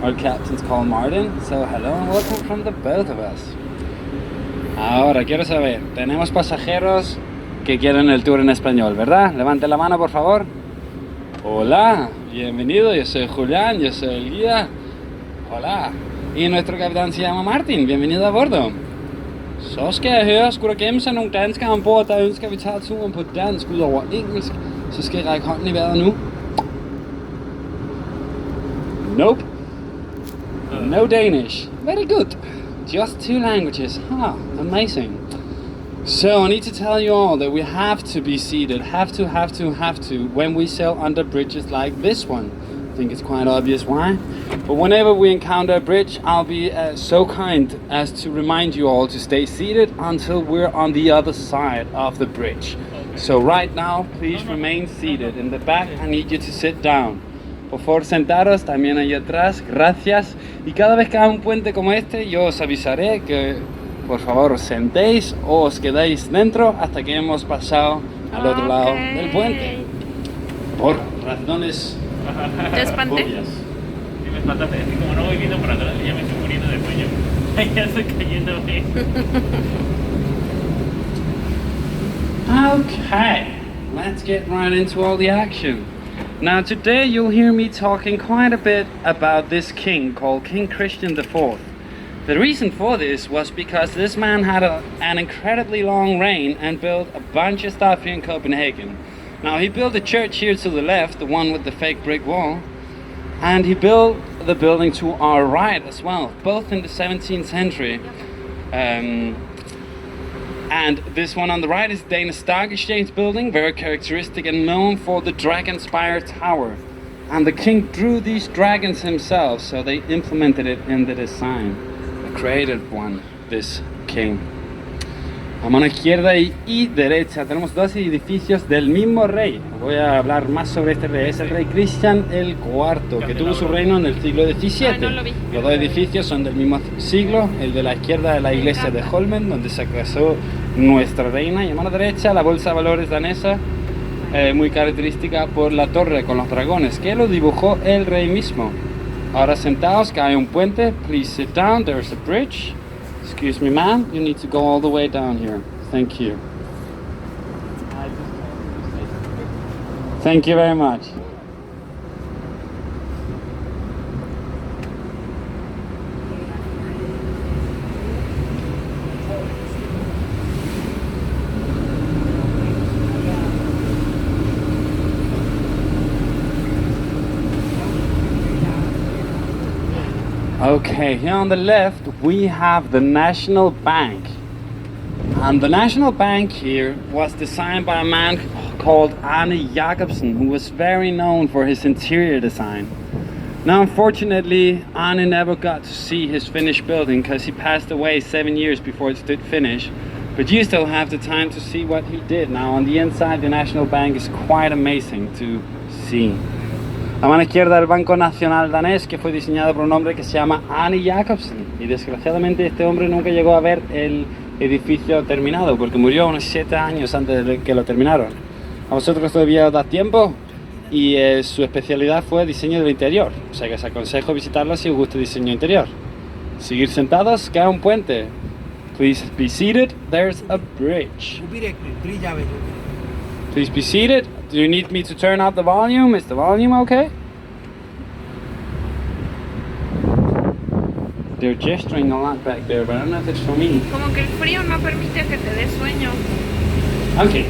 Our captain's called Martin, so hello and welcome from the both of us. Ahora quiero saber, tenemos pasajeros que quieren el tour en español, ¿verdad? Levante la mano, por favor. Hola, bienvenido, yo soy Julián, yo soy el guía. Hola. Y nuestro capitán se llama Martin, bienvenido a bordo. Så skal jeg høre, skulle der gemme sig nogle danskere ombord, der ønsker, at vi tager turen på dansk ud over engelsk, så skal I række hånden i vejret nu. Nope. No Danish. Very good. Just 2 languages. Huh, amazing. So I need to tell you all that we have to be seated, have to, when we sail under bridges like this one. I think it's quite obvious why. But whenever we encounter a bridge, I'll be so kind as to remind you all to stay seated until we're on the other side of the bridge. So right now, please remain seated. In the back, I need you to sit down. Por favor, sentaros también ahí atrás, gracias. Y cada vez que haga un puente como este, yo os avisaré que, por favor, os sentéis o os quedéis dentro hasta que hemos pasado al otro lado del puente. Por razones obvias. Sí, me espantaste. Así como no voy viendo por atrás, ya me estoy muriendo de sueño. Ya estoy cayéndome. Okay, let's get right into all the action. Now today you'll hear me talking quite a bit about this king called King Christian IV. The reason for this was because this man had an incredibly long reign and built a bunch of stuff here in Copenhagen. Now he built a church here to the left, the one with the fake brick wall, and he built the building to our right as well, both in the 17th century. And this one on the right is the Danish Stock Exchange building, very characteristic and known for the dragon spire tower. And the king drew these dragons himself, so they implemented it in the design. The created one, this king. A mano izquierda y derecha tenemos 2 edificios del mismo rey. Voy a hablar más sobre este rey. Es el rey Cristian el IV, que tuvo su reino en el siglo XVII. Los 2 edificios son del mismo siglo. El de la izquierda es la iglesia de Holmen, donde se casó nuestra reina. Y a mano derecha la bolsa de valores danesa, muy característica por la torre con los dragones, que lo dibujó el rey mismo. Ahora sentaos, que hay un puente. Please sit down, there's a bridge. Excuse me, ma'am, you need to go all the way down here. Thank you. Thank you very much. Okay, here on the left we have the National Bank. And the National Bank here was designed by a man called Arne Jacobsen, who was very known for his interior design. Now unfortunately, Arne never got to see his finished building because he passed away 7 years before it stood finished. But you still have the time to see what he did. Now on the inside, the National Bank is quite amazing to see. A mano izquierda el Banco Nacional danés, que fue diseñado por un hombre que se llama Arne Jacobsen, y desgraciadamente este hombre nunca llegó a ver el edificio terminado porque murió unos 7 años antes de que lo terminaron. A vosotros todavía os da tiempo, y su especialidad fue diseño del interior, o sea que os aconsejo visitarlo si os gusta el diseño interior. Seguir sentados, queda un puente. Please be seated, there's a bridge. Please be seated. Do you need me to turn up the volume? Is the volume okay? They're gesturing a lot back there, but I don't know if it's for me. Como que el frío no permite que te dé sueño. Okay.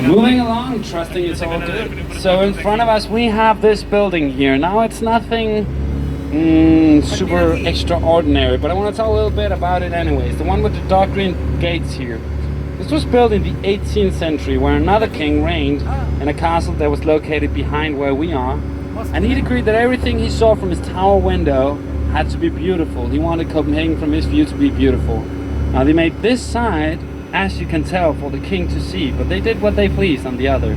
Moving along, trusting it's all good. So in front of us we have this building here. Now it's nothing super extraordinary, but I want to talk a little bit about it anyways. The one with the dark green gates here. This was built in the 18th century, where another king reigned in a castle that was located behind where we are, and he decreed that everything he saw from his tower window had to be beautiful. He wanted Copenhagen from his view to be beautiful. Now they made this side, as you can tell, for the king to see, but they did what they pleased on the other.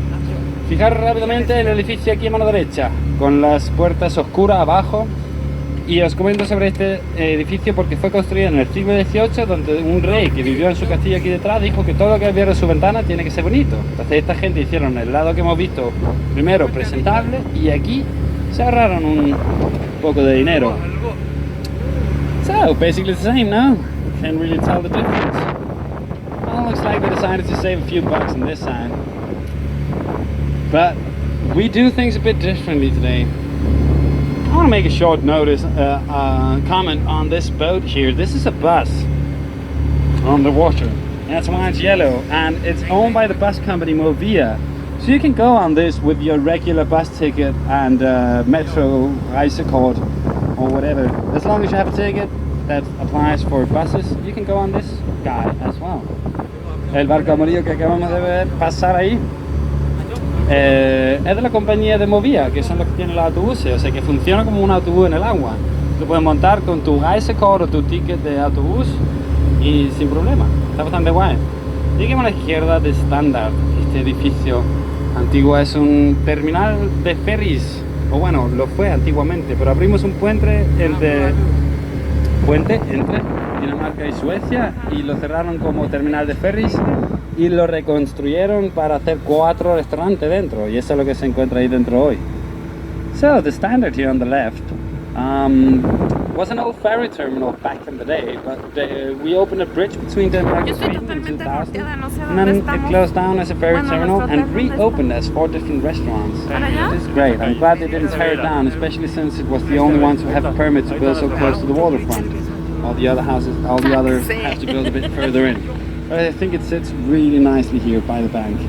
Fijaros rápidamente en el edificio aquí a mano derecha, con las puertas oscuras abajo. Y os comento sobre este edificio porque fue construido en el siglo XVIII, donde un rey que vivió en su castillo aquí detrás dijo que todo lo que había en su ventana tiene que ser bonito. Entonces esta gente hicieron el lado que hemos visto primero presentable, y aquí Se ahorraron un poco de dinero. So basically the same now. Can't really tell the difference. Well, looks like they decided to save a few bucks on this side. But we do things a bit differently today. I want to make a short comment on this boat here. This is a bus on the water. That's why it's yellow, and it's owned by the bus company Movia. So you can go on this with your regular bus ticket and metro Reisekort or whatever. As long as you have a ticket that applies for buses, you can go on this guy as well. El barco amarillo que acabamos de ver pasar ahí es de la compañía de Movia, que son los que tienen los autobuses, o sea que funciona como un autobús en el agua. Tú puedes montar con tu Reisekort o tu ticket de autobús y sin problema. Está bastante guay. Lleguemos a la izquierda de Standard. Este edificio antiguo es un terminal de ferries, o bueno, lo fue antiguamente, pero abrimos un puente entre Dinamarca y Suecia y lo cerraron como terminal de ferries y lo reconstruyeron para hacer 4 restaurantes dentro, y eso es lo que se encuentra ahí dentro hoy. So the Standard here on the left was an old ferry terminal back in the day, but we opened a bridge between Denmark and Sweden in 2000, and then it closed down as a ferry terminal and reopened as 4 different restaurants. It's great. I'm glad they didn't tear it down, especially since it was the only ones who have a permit to build so close to the waterfront. All the other have to build a bit further in. But I think it sits really nicely here by the bank.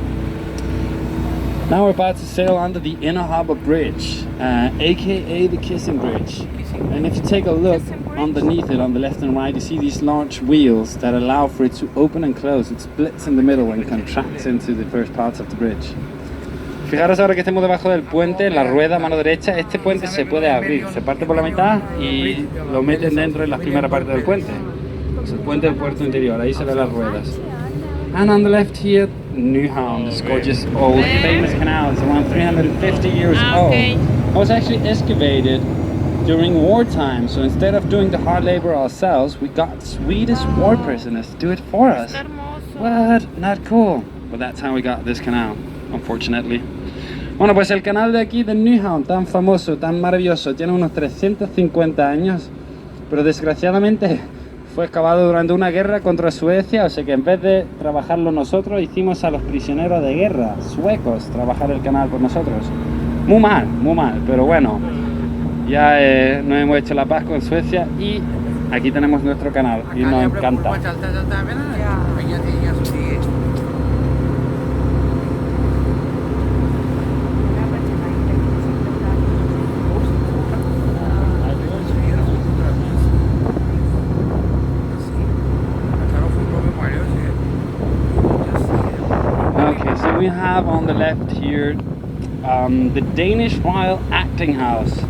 Now we're about to sail under the Inner Harbour Bridge, aka the Kissing Bridge. And if you take a look underneath it on the left and right, you see these large wheels that allow for it to open and close. It splits in the middle and contracts into the first parts of the bridge. Fijaros ahora que estamos debajo del puente, la rueda a mano derecha, este puente se puede abrir, se parte por la mitad y lo meten dentro en la primera parte del puente. Es el puente del puerto interior, ahí se ven las ruedas. And on the left here, Nyhavn, this gorgeous old famous canal. It's around 350 years old. It was actually excavated during wartime, so instead of doing the hard labor ourselves, we got Swedish war prisoners to do it for us. What? Not cool. But that's how we got this canal, unfortunately. Bueno, pues el canal de aquí de Nyhavn, tan famoso, tan maravilloso, tiene unos 350 años, pero desgraciadamente fue excavado durante una guerra contra Suecia, o sea que en vez de trabajarlo nosotros, hicimos a los prisioneros de guerra suecos trabajar el canal por nosotros. Muy mal, pero bueno, ya nos hemos hecho la paz con Suecia y aquí tenemos nuestro canal y nos encanta. Okay, so we have on the left here the Danish Royal Acting House.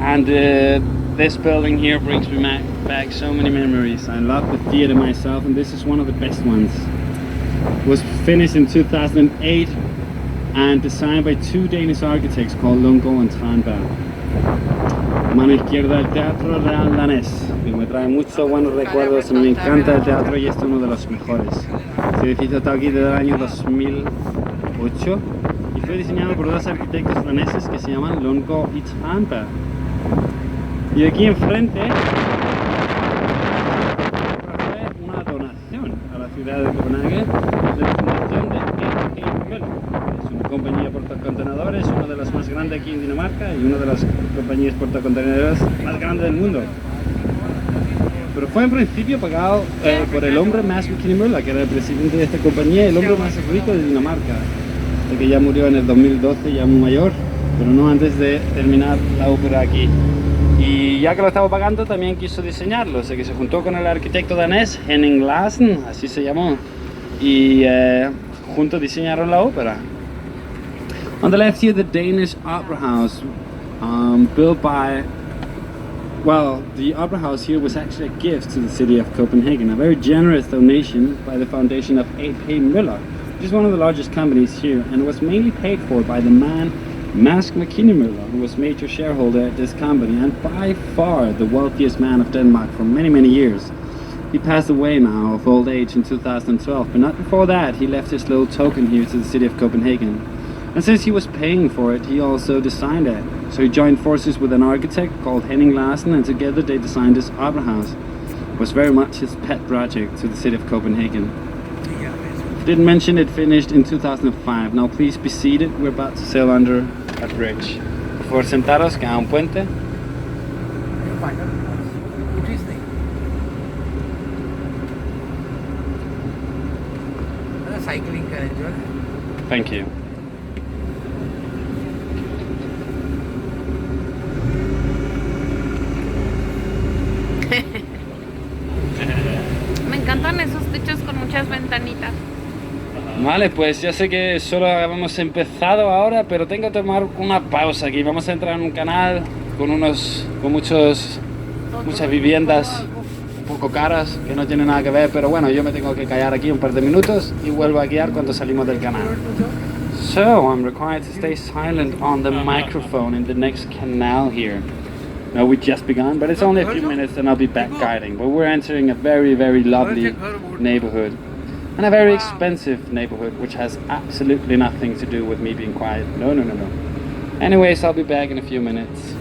And this building here brings me back so many memories. I love the theater myself, and this is one of the best ones. It was finished in 2008 and designed by 2 Danish architects called Lundgaard and Tranberg. Mano izquierda, el Teatro Real Danés, que me trae muchos buenos recuerdos. Me encanta el teatro y este es uno de los mejores. Este edificio está aquí desde el año 2008 y fue diseñado por 2 arquitectos daneses que se llaman Lundgaard y Tranberg. Y aquí enfrente fue una donación a la ciudad de Copenhague de la fundación de Møller. Es una compañía portacontenedores, una de las más grandes aquí en Dinamarca y una de las compañías portacontenedores más grandes del mundo. Pero fue en principio pagado por el hombre Mads Møller, que era el presidente de esta compañía y el hombre más rico de Dinamarca, el que ya murió en el 2012, ya muy mayor, pero no antes de terminar la ópera aquí. Y ya que lo estaba pagando, también quiso diseñarlo, o sea que se juntó con el arquitecto danés Henning Larsen, así se llamó, y juntos diseñaron la ópera. On the left here, the Danish Opera House, built by, well, the Opera House here was actually a gift to the city of Copenhagen, a very generous donation by the foundation of A.P. Møller, which is one of the largest companies here, and it was mainly paid for by the man Mads Møller, who was major shareholder at this company and by far the wealthiest man of Denmark for many, many years. He passed away now of old age in 2012, but not before that. He left his little token here to the city of Copenhagen. And since he was paying for it, he also designed it. So he joined forces with an architect called Henning Larsen, and together they designed this opera house. It was very much his pet project to the city of Copenhagen. Didn't mention it finished in 2005. Now please be seated. We're about to sail under a bridge. Por favor, sentaros, que hay un puente. Thank you. Me encantan esos techos con muchas ventanitas. Vale, pues ya sé que solo hemos empezado ahora, pero tengo que tomar una pausa aquí. Vamos a entrar en un canal con muchas viviendas un poco caras que no tienen nada que ver, pero bueno, yo me tengo que callar aquí un par de minutos y vuelvo a guiar cuando salimos del canal. So I'm required to stay silent on the microphone in the next canal here. No, we just begun, but it's only a few minutes and I'll be back guiding. But we're entering a very, very lovely neighborhood. And a very expensive neighborhood, which has absolutely nothing to do with me being quiet. No. Anyways, I'll be back in a few minutes.